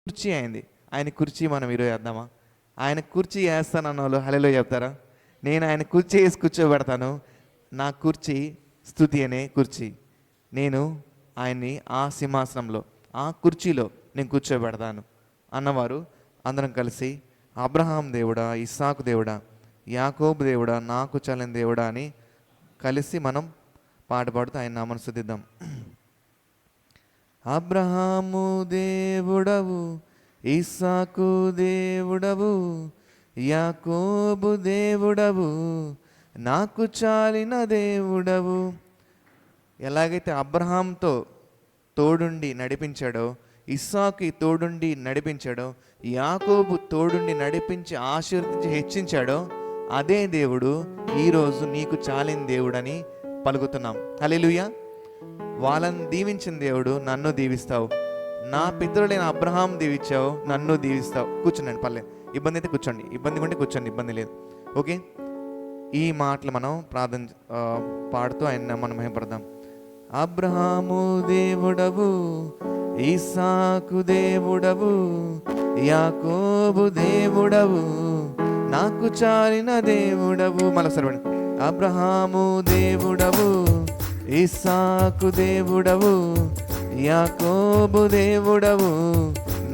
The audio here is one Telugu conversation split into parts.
కుర్చీ అయింది. ఆయన కుర్చీ మనం ఈరోజు వేద్దామా? ఆయన కుర్చీ వేస్తానన్న వాళ్ళు హల్లెలూయా చెప్తారా? నేను ఆయన కుర్చీ వేసి కూర్చోబెడతాను. నా కుర్చీ స్తుతి అనే కుర్చీ. నేను ఆయన్ని ఆ సింహాసనంలో, ఆ కుర్చీలో నేను కూర్చోబెడతాను అన్నవారు అందరం కలిసి అబ్రహాం దేవుడా, ఇస్సాకు దేవుడా, యాకోబు దేవుడా, నాకు చాలిన దేవుడా అని కలిసి మనం పాట పాడుతూ ఆయన నామమును స్తుతిద్దాం. అబ్రహాము దేవుడవు, ఇస్సాకు దేవుడవు, యాకోబు దేవుడవు, నాకు చాలిన దేవుడవు. ఎలాగైతే అబ్రహాంతో తోడుండి నడిపించాడో, ఇస్సాకు తోడుండి నడిపించాడో, యాకోబు తోడుండి నడిపించి ఆశీర్వదించి హెచ్చించాడో, అదే దేవుడు ఈరోజు నీకు చాలిన దేవుడని పలుకుతున్నాం. హల్లెలూయా. వాళ్ళని దీవించిన దేవుడు నన్ను దీవిస్తావు. నా పితరులైన అబ్రహాం దీవించావు, నన్ను దీవిస్తావు. కూర్చోండి, పర్లేదు, ఇబ్బంది అయితే కూర్చోండి, ఇబ్బంది ఉంటే కూర్చోండి, ఇబ్బంది లేదు. ఓకే, ఈ మాటలు మనం ప్రార్థన పాడుతూ ఆయన మనం మహిమపడదాం. అబ్రహాము దేవుడవు, ఇస్సాకు దేవుడవు, యాకోబు దేవుడవు, నాకు చాలిన దేవుడవు. మరోసారి అబ్రహాము దేవుడవు, ఇస్సాకు దేవుడవు, యాకోబు దేవుడవు,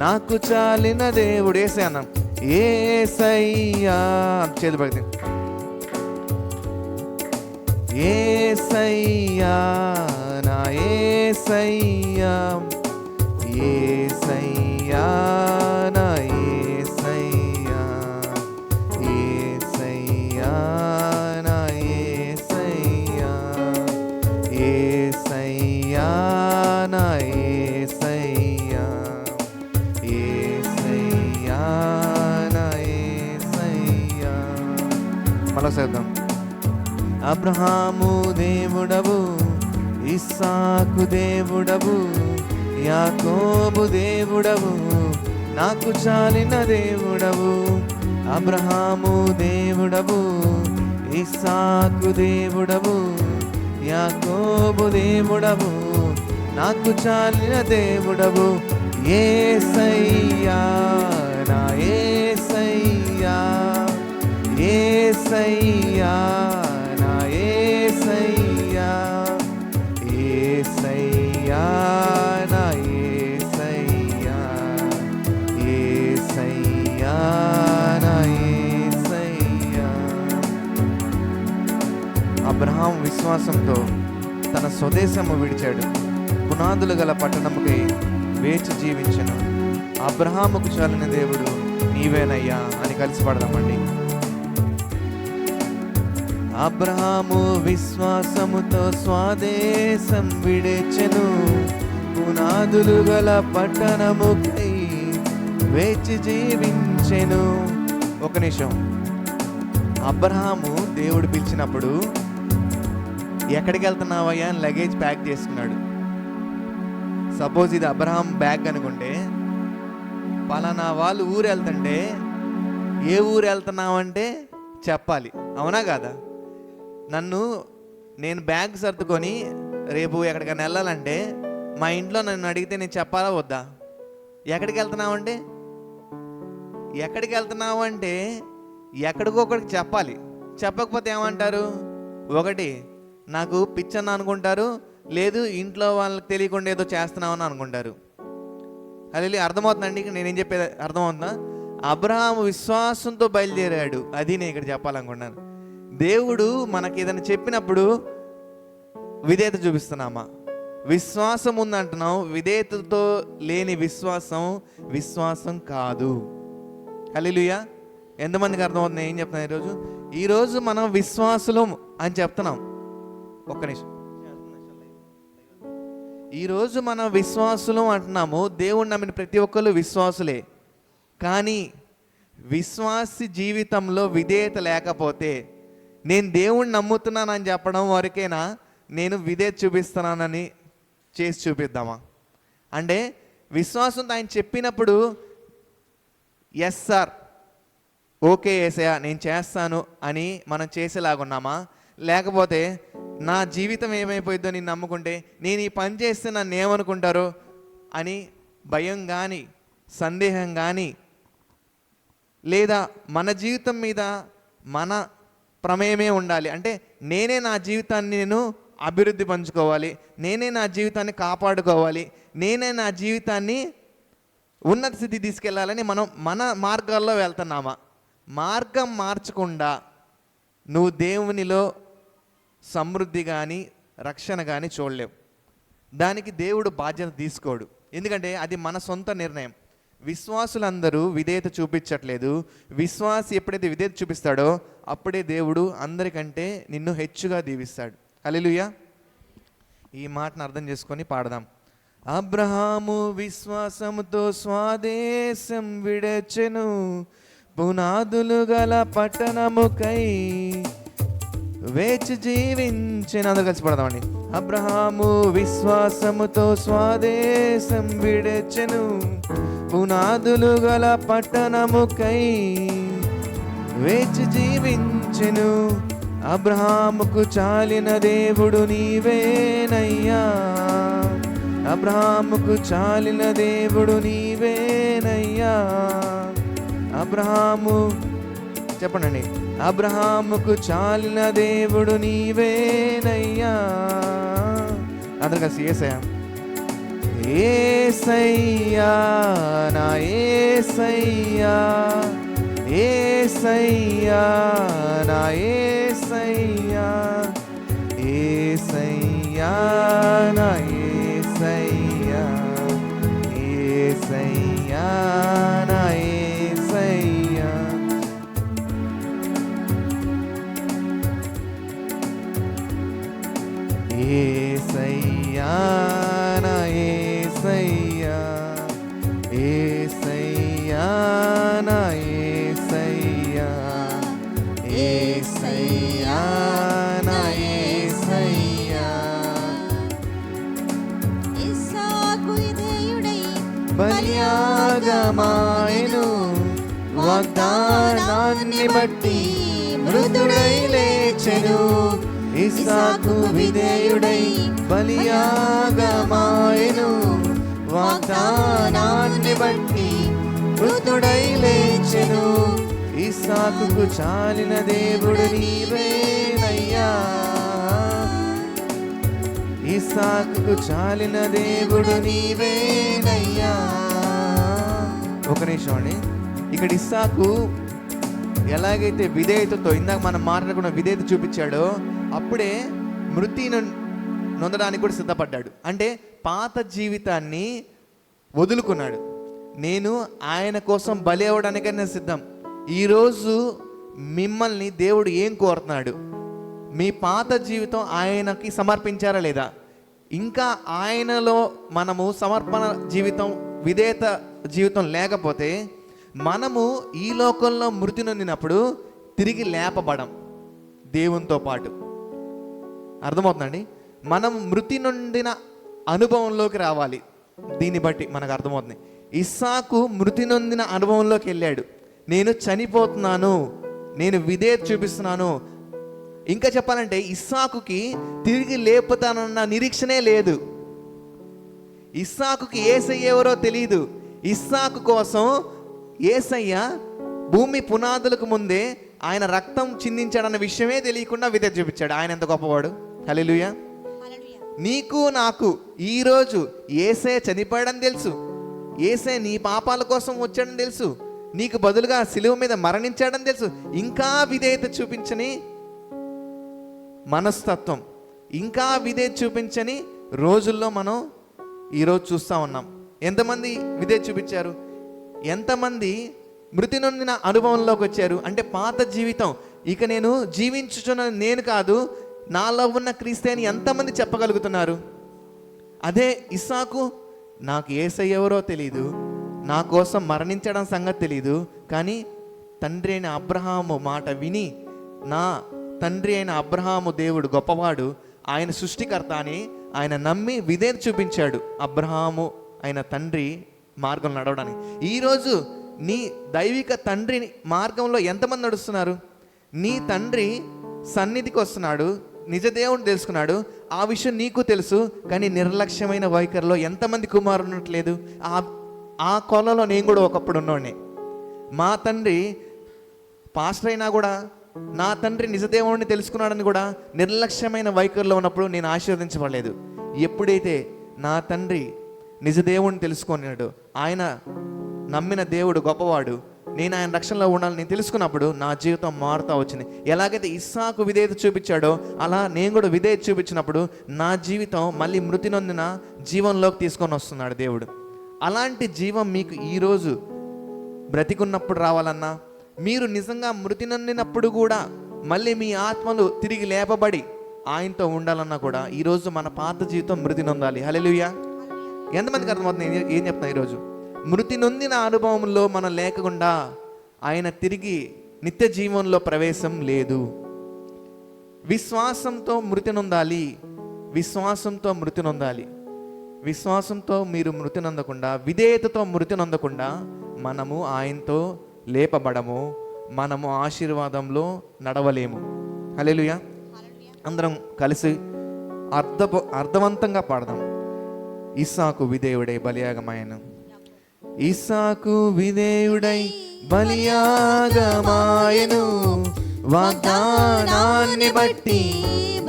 నాకు చాలిన దేవుడు. ఏసయ్యా అన్నాం. ఏసయ్యా చేతులు పడితే ఏసయ్యా, నా ఏసయ్యా, ఏసయ్యా, నా ఏసయ్యా, ఏసయ్యా, నా ఏసయ్యా, ఏసయ్యా, నా ఏసయ్యా, ఏసయ్యా, నా ఏసయ్యా. మళ్ళీ చేద్దాం. అబ్రహాము దేవుడవు, ఇస్సాకు దేవుడవు, యాకోబు దేవుడవు, నాకు చాలిన దేవుడవు. అబ్రహాము దేవుడవు, ఇస్సాకు దేవుడవు, యాకోబు దేవుడవు, నాకు చాలిన దేవుడవు. యేసయ్యా, నా యేసయ్యా, యేసయ్యా, నా యేసయ్యా, యేసయ్యా, నా యేసయ్యా, యేసయ్యా, నా యేసయ్యా. అబ్రహాం విశ్వాసంతో తన స్వదేశము విడిచాడు, పునాదులు గల పట్టణముకై వేచి జీవించను. అబ్రహాముకు చాలిన దేవుడు నీవేనయ్యా అని కలిసి పడదామండి. అబ్రహాము విశ్వాసముతో స్వదేశం విడిచెను, పునాదులు గల పట్టణముకై వేచి జీవించెను. ఒక నిమిషం. అబ్రహాము దేవుడు పిలిచినప్పుడు ఎక్కడికి వెళ్తున్నావయ్యా అని లగేజ్ ప్యాక్ చేసుకున్నాడు. సపోజ్ ఇది అబ్రహాం బ్యాగ్ అనుకుంటే, పలానా వాళ్ళు ఊరు వెళ్తుంటే ఏ ఊరు వెళ్తున్నావంటే చెప్పాలి, అవునా కాదా? నేను బ్యాగ్ సర్దుకొని రేపు ఎక్కడికైనా వెళ్ళాలంటే మా ఇంట్లో నన్ను అడిగితే నేను చెప్పాలా వద్దా? ఎక్కడికి వెళ్తున్నావు అంటే ఎక్కడికొక్కడికి చెప్పాలి. చెప్పకపోతే ఏమంటారు? ఒకటి నాకు పిచ్చన్న అనుకుంటారు, లేదు ఇంట్లో వాళ్ళకి తెలియకుండా ఏదో చేస్తున్నామని అనుకుంటారు. అది అర్థమవుతుందండి, నేనేం చెప్పేది అర్థమవుతుందా? అబ్రహాము విశ్వాసంతో బయలుదేరాడు, అది నేను ఇక్కడ చెప్పాలనుకున్నాను. దేవుడు మనకి ఏదైనా చెప్పినప్పుడు విధేయత చూపిస్తున్నామా? విశ్వాసం ఉందంటున్నాం, విధేయతతో లేని విశ్వాసం కాదు. హల్లెలూయా. ఎంతమందికి అర్థమవుతుంది ఏం చెప్తున్నాను? ఈరోజు మనం విశ్వాసులం అని చెప్తున్నాం. ఒక్క నిమిషం. ఈరోజు మనం విశ్వాసులం అంటున్నాము, దేవుడు నమ్మిన ప్రతి ఒక్కరు విశ్వాసులే. కానీ విశ్వాసి జీవితంలో విధేయత లేకపోతే, నేను దేవుణ్ణి నమ్ముతున్నానని చెప్పడం వరకేనా నేను విధేయత చూపిస్తున్నానని చేసి చూపిద్దామా? అంటే విశ్వాసంతో ఆయన చెప్పినప్పుడు ఎస్ సార్, ఓకే యేసయ్యా నేను చేస్తాను అని మనం చేసేలాగున్నామా? లేకపోతే నా జీవితం ఏమైపోయిద్దో నేను నమ్ముకుంటే, నేను ఈ పని చేస్తే నన్ను ఏమనుకుంటారో అని భయం కానీ సందేహం కానీ లేదా మన జీవితం మీద మన ప్రమేయమే ఉండాలి. అంటే నేనే నా జీవితాన్ని నేను అభివృద్ధి పంచుకోవాలి, నేనే నా జీవితాన్ని కాపాడుకోవాలి, నేనే నా జీవితాన్ని ఉన్నత స్థితి తీసుకెళ్ళాలని మనం మన మార్గాల్లో వెళ్తున్నామా? మార్గం మార్చకుండా నువ్వు దేవునిలో సమృద్ధి కానీ రక్షణ కానీ చూడలేవు. దానికి దేవుడు బాధ్యత తీసుకోడు, ఎందుకంటే అది మన సొంత నిర్ణయం. విశ్వాసులందరూ విధేయత చూపించట్లేదు. విశ్వాసి ఎప్పుడైతే విధేయత చూపిస్తాడో అప్పుడే దేవుడు అందరికంటే నిన్ను హెచ్చుగా దీవిస్తాడు. హల్లెలూయా. ఈ మాటను అర్థం చేసుకొని పాడదాం. అబ్రహాము విశ్వాసముతో స్వదేశం విడచెను, పునాదులు గల పట్టణముకై వేచి జీవించెను. అందరూ కలిసి పడదామండి. అబ్రహాము విశ్వాసముతో స్వదేశం విడచెను, పునాదులు గల పట్టణముకై వేచి జీవించెను. అబ్రహాముకు చాలిన దేవుడు నీవేనయ్యా, అబ్రహాముకు చాలిన దేవుడు నీవేనయ్యా. అబ్రహాము చెప్పండి, అబ్రహాముకు చాలిన దేవుడు నీవేనయ్యా. అందరు కలిసి యేసయ్యా, యేసయ్యా నా యేసయ్యా, యేసయ్యా నా యేసయ్యా, యేసయ్యా నా యేసయ్యా, యేసయ్యా నా యేసయ్యా. యేసయ్యా నా యేసయ్యా, యేసయ్యా నా యేసయ్యా, యేసయ్యా నా యేసయ్యా. ఇస్సాకు విధేయుడై బలియాగమాయెను, వాగ్దానాన్ని బట్టి మృతుడై లేచెను. ఇస్సాకు విధేయుడై బలియాగమాయెను, వాగ్దానాన్ని బట్టి మృతుడై లేచెను. ఇస్సాకుకు చాలిన దేవుడు నీవేనయ్యా, ఇస్సాకుకు చాలిన దేవుడు నీవేనయ్యా. ఒక నిమిషం అండి. ఇక్కడ ఇస్సాకు ఎలాగైతే విధేయతతో ఇందాక మనం మాట్లాడుకున్న విధేయత చూపించాడో అప్పుడే మృతి నొందడానికి కూడా సిద్ధపడ్డాడు. అంటే పాత జీవితాన్ని వదులుకున్నాడు. నేను ఆయన కోసం బలి అవ్వడానికైనా సిద్ధం. ఈరోజు మిమ్మల్ని దేవుడు ఏం కోరుతున్నాడు? మీ పాత జీవితం ఆయనకి సమర్పించారా లేదా? ఇంకా ఆయనలో మనము సమర్పణ జీవితం, విధేయత జీవితం లేకపోతే మనము ఈ లోకంలో మృతి నొందినప్పుడు తిరిగి లేపబడం దేవునితో పాటు. అర్థమవుతుందండి? మనం మృతి నొందిన అనుభవంలోకి రావాలి. దీన్ని బట్టి మనకు అర్థమవుతుంది. ఇస్సాకు మృతి నొందిన అనుభవంలోకి వెళ్ళాడు. నేను చనిపోతున్నాను, నేను విధేయత చూపిస్తున్నాను. ఇంకా చెప్పాలంటే ఇస్సాకుకి తిరిగి లేపుతానన్న నిరీక్షణే లేదు. ఇస్సాకుకి యేసయ్య ఎవరో తెలియదు. ఇస్సాకు కోసం యేసయ్య భూమి పునాదులకు ముందే ఆయన రక్తం చిందించాడన్న విషయమే తెలియకుండా విధేయత చూపించాడు. ఆయన ఎంత గొప్పవాడు. హల్లెలూయా. నీకు నాకు ఈరోజు యేసయ్య చనిపోయాడని తెలుసు, యేసయ్య నీ పాపాల కోసం వచ్చాడని తెలుసు, నీకు బదులుగా సిలువ మీద మరణించాడని తెలుసు. ఇంకా విధేయత చూపించని మనస్తత్వం, ఇంకా విధేయత చూపించని రోజుల్లో మనం ఈరోజు చూస్తూ ఉన్నాం. ఎంతమంది విధేయత చూపించారు? ఎంతమంది మృతి నొందిన అనుభవంలోకి వచ్చారు? అంటే పాత జీవితం ఇక నేను జీవించుచున్న నేను కాదు, నాలో ఉన్న క్రీస్తే అని ఎంతమంది చెప్పగలుగుతున్నారు? అదే ఇస్సాకు, నాకు యేసయ్య ఎవరో తెలీదు, నా కోసం మరణించడం సంగతి తెలీదు, కానీ తండ్రి అయిన అబ్రహాము మాట విని, నా తండ్రి అయిన అబ్రహాము దేవుడు గొప్పవాడు, ఆయన సృష్టికర్త అని ఆయన నమ్మి విధేయత చూపించాడు. అబ్రహాము ఆయన తండ్రి మార్గం నడవడానికి. ఈరోజు నీ దైవిక తండ్రి మార్గంలో ఎంతమంది నడుస్తున్నారు? నీ తండ్రి సన్నిధికి వస్తున్నాడు, నిజ దేవుని తెలుసుకున్నాడు, ఆ విషయం నీకు తెలుసు, కానీ నిర్లక్ష్యమైన వైఖరిలో ఎంతమంది కుమారులు ఉండట్లేదు? ఆ కొలలో నేను కూడా ఒకప్పుడు ఉన్నోడిని. మా తండ్రి పాస్టర్ అయినా కూడా నా తండ్రి నిజదేవుడిని తెలుసుకున్నాడని కూడా నిర్లక్ష్యమైన వైఖరిలో ఉన్నప్పుడు నేను ఆశీర్వదించబడలేదు. ఎప్పుడైతే నా తండ్రి నిజదేవుడిని తెలుసుకున్నాడు, ఆయన నమ్మిన దేవుడు గొప్పవాడు, నేను ఆయన రక్షణలో ఉండాలని నేను తెలుసుకున్నప్పుడు నా జీవితం మారుతూ వచ్చింది. ఎలాగైతే ఇస్సాకు విధేయత చూపించాడో అలా నేను కూడా విధేయత చూపించినప్పుడు నా జీవితం మళ్ళీ మృతి నొందిన జీవంలోకి తీసుకొని వస్తున్నాడు దేవుడు. అలాంటి జీవం మీకు ఈరోజు బ్రతికున్నప్పుడు రావాలన్నా, మీరు నిజంగా మృతి నొందినప్పుడు కూడా మళ్ళీ మీ ఆత్మలు తిరిగి లేపబడి ఆయనతో ఉండాలన్నా కూడా ఈరోజు మన పాత జీవితం మృతి నొందాలి. హల్లెలూయా. ఎంతమందికి అర్థమవుతుంది ఏం చెప్తున్నా? ఈరోజు మృతి నొందిన అనుభవంలో మనం లేకుండా ఆయన తిరిగి నిత్య జీవంలో ప్రవేశం లేదు. విశ్వాసంతో మృతి నొందాలి, విశ్వాసంతో మృతి నొందాలి. విశ్వాసంతో మీరు మృతి నొందకుండా, విధేయతతో మృతి నొందకుండా మనము ఆయనతో లేపబడము, మనము ఆశీర్వాదంలో నడవలేము. హల్లెలూయా. అందరం కలిసి అర్థవంతంగా పాడదాం. ఇస్సాకు విధేయుడై బలియాగమాయను. ఇస్సాకు విధేయుడై బలియాగమాయను, వాగ్దానాన్ని బట్టి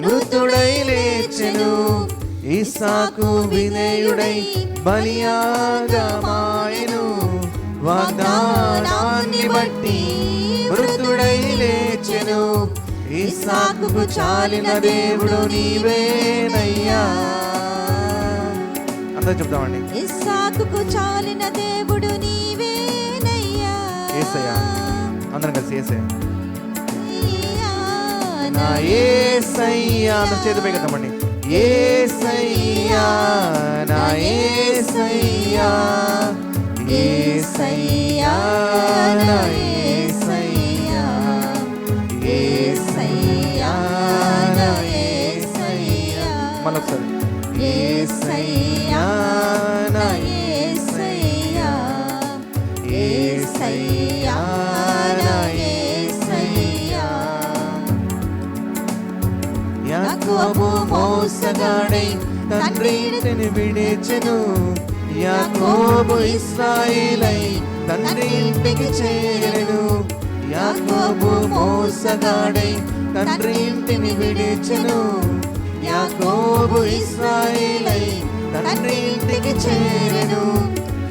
మృతుడై లేచెను. ఇస్సాకు విధేయుడై బలియాగమాయను, వాగ్దానాన్ని బట్టి మృతుడై లేచెను. ఇస్సాకుకు చాలిన దేవుడు నీవేనయ్యా. అందరూ చెప్తామండి. ఇస్సాకుకు చాలిన దేవుడు నీవేనయ్యా. యేసయ్యా. అందరం కలిసి యేసయ్యా, నా యేసయ్యా. అందరూ చేతి పైకి ఎత్తామండి. యేసయ్యా, నా యేసయ్యా, యేసయ్యా, నా యేసయ్యా, యేసయ్యా, నా యేసయ్యా. మళ్ళొకసారి. యేసయ్యా, నా యేసయ్యా, యేసయ్యా, నా యేసయ్యా. యాకోబు మోసగాడై తండ్రి ఇంటిని విడిచెను, యాకోబు ఇశ్రాయేలై తండ్రి ఇంటికి చేరెను. యాకోబు మోసగాడై తండ్రి ఇంటిని విడిచెను, యాకోబు ఇశ్రాయేలై తండ్రి ఇంటికి చేరెను.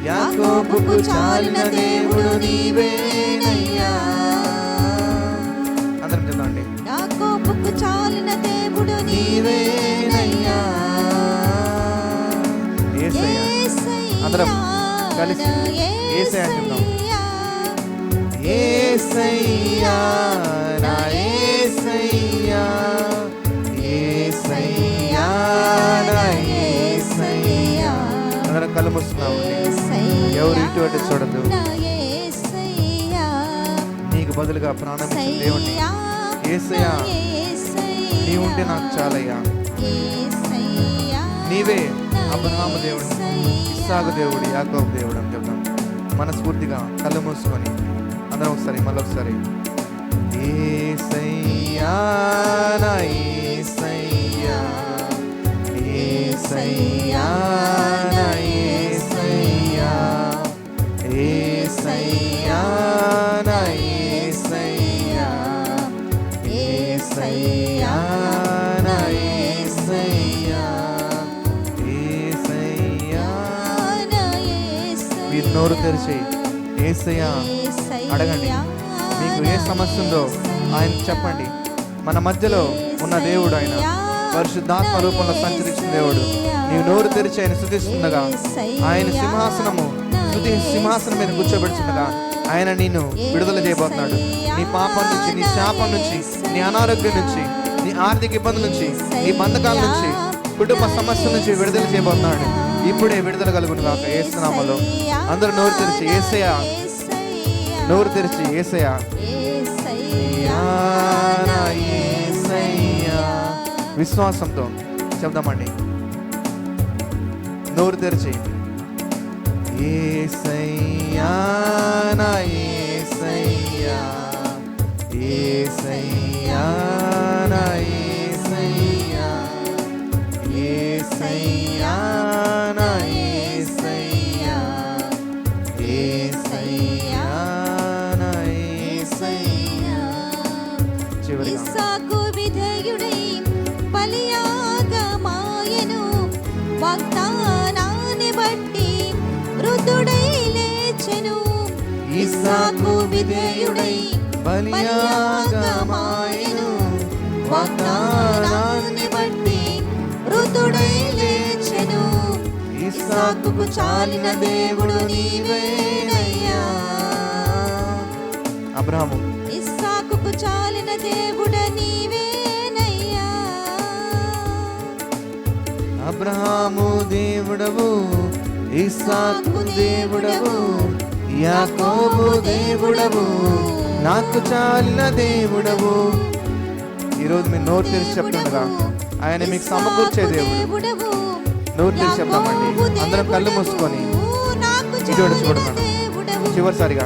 యాకోబుకు చాలిన దేవుడు నీవేనయ్యా. అందరం చెప్తామండి. యాకోబుకు చాలిన దేవుడు నీవేనయ్యా. యేసయ్యా. అందరం కలిసి యేసయ్యా చెప్తాం. యేసయ్యా, నా యేసయ్యా, యేసయ్యా, నా యేసయ్యా. అందరం కళ్ళు మూస్తున్నామండి. ఎవరు ఇటువంటి చూడదు. నీకు బదులుగా ప్రాణం ఇచ్చిన దేవుని యేసయ్యా, నీ ఉంటే నాకు చాలయ్యా. నీవే అబ్రహాము దేవుడు, ఇస్సాకు దేవుడు, యాకోబు దేవుడు అని చెప్తాం. మనస్ఫూర్తిగా కళ్ళు మూసుకొని అందరం ఒకసారి మళ్ళొకసారి. యేసయ్యా, నా యేసయ్యా, యేసయ్యా, నా యేసయ్యా, యేసయ్యా, నా యేసయ్యా, యేసయ్యా, నా యేసయ్యా, యేసయ్యా. మీరు నోరు తెరిచి యేసయ్యా అడగండి. మీకు ఏ సమస్య ఉందో ఆయన చెప్పండి. మన మధ్యలో ఉన్న దేవుడు ఆయన, పరిశుద్ధాత్మ రూపంలో సంచరించిన దేవుడు. నీవు నోరు తెరిచి ఆయన స్తుతిస్తుండగా, ఆయన స్తుతి సింహాసనం మీద కూర్చోబెడుతుండగా ఆయన నిన్ను విడుదల చేయబోతున్నాడు. నీ పాపం నుంచి, నీ శాపం నుంచి, నీ అనారోగ్యం నుంచి, నీ ఆర్థిక ఇబ్బందుల నుంచి, నీ బంధకాల నుంచి, కుటుంబ సమస్యల నుంచి విడుదల చేయబోతున్నాడు. ఇప్పుడే విడుదల కలుగును గాక యేసు నామములో. అందరూ నోరు తెరిచి యేసయ్యా, నోరు తెరిచి యేసయ్యా, నా యేసయ్యా. విశ్వాసంతో చెప్దామండి. నోరు తెరిచి యేసయ్యా, నా యేసయ్యా, యేసయ్యా, నా యేసయ్యా, యేసయ్యా, నా యేసయ్యా, విధేయుడై బలియాగమాయెను. వాగ్దానాన్ని బట్టి వృద్ధుడై లేచెను. ఇస్సాకుకు చాలిన దేవుడు నీవేనయ్యా. అబ్రాహాము ఇస్సాకుకు చాలిన దేవుడు నీవేనయ్యా. అబ్రహాము దేవుడవు, ఇస్సాకు దేవుడవు, యాకోబు దేవుడవు, నాకు చాలిన దేవుడవు. ఈరోజు మీరు నోరు తెరిచి చెప్తుండగా ఆయన మీకు సమకూర్చే దేవుడు. నోరు తెరిచి చెప్తామండి. అందరం కళ్ళు మూసుకొని ఇటువంటి చూడమను. చివరిసారిగా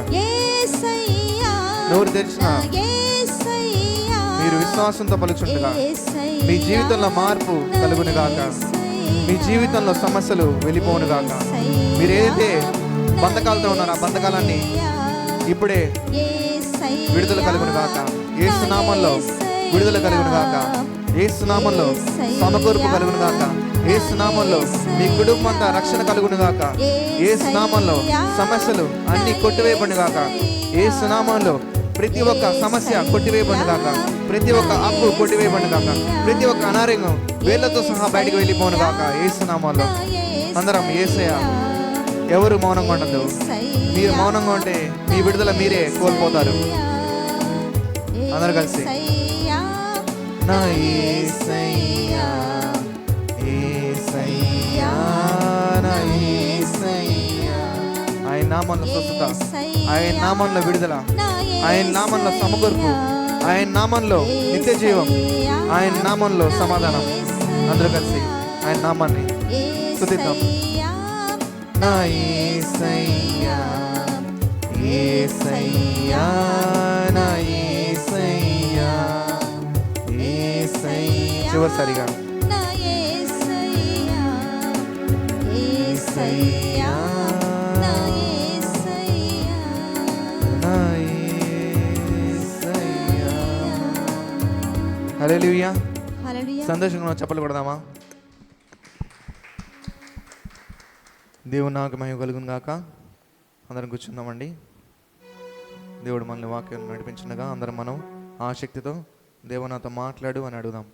నోరు తెరిచిన మీరు విశ్వాసంతో పలుచుండగా మీ జీవితంలో మార్పు కలుగును గాక. మీ జీవితంలో సమస్యలు వెళ్ళిపోవును గాక. మీరు ఏదైతే బంధకాలతో ఉన్నారో ఆ బంధకాలన్నీ ఇప్పుడే విడుదల కలుగును గాక. యేసు నామములో విడుదల కలుగును గాక. యేసు నామములో సమకూర్పు కలుగును గాక. యేసు నామములో మీ కుటుంబంతో రక్షణ కలుగును గాక. యేసు నామములో సమస్యలు అన్ని కొట్టివేయబడును గాక. యేసు నామములో ప్రతి ఒక్క సమస్య కొట్టివేయబడును గాక. ప్రతి ఒక్క అప్పు కొట్టివేయబడును గాక. ప్రతి ఒక్క అనారోగ్యం వేళ్లతో సహా బయటకు వెళ్ళిపోను గాక. యేసు నామములో అందరం యేసయ్య. ఎవరు మౌనంగా ఉండదు. మీరు మౌనంగా ఉంటే మీ విడుదల మీరే కోల్పోతారు. అందరూ కలిసి నా యేసయ్యా, యేసయ్యా, నా యేసయ్యా. ఆయన నామంలో స్వస్థత, ఆయన నామంలో విడుదల, ఆయన నామంలో సమకూర్పు, ఆయన నామంలో నిత్య జీవం, ఆయన నామంలో సమాధానం. అందరూ కలిసి ఆయన నామాన్ని స్తుతిద్దాం. నా యేసయ్యా, యేసయ్యా, నా యేసయ్యా, యేసయ్యా. చివరిసారిగా నా యేసయ్యా, యేసయ్యా, నా యేసయ్యా, నా యేసయ్యా. హల్లెలూయా. హల్లెలూయా. సంతోషంగా చప్పట్లు కొడదామా? దేవుడు నాకు మహిమ కలుగును గాక. అందరం కూర్చుందామండి. దేవుడు మనల్ని వాక్యం నడిపించినగా అందరం మనం ఆ శక్తితో దేవుడు నాతో మాట్లాడు అని అడుగుదాం.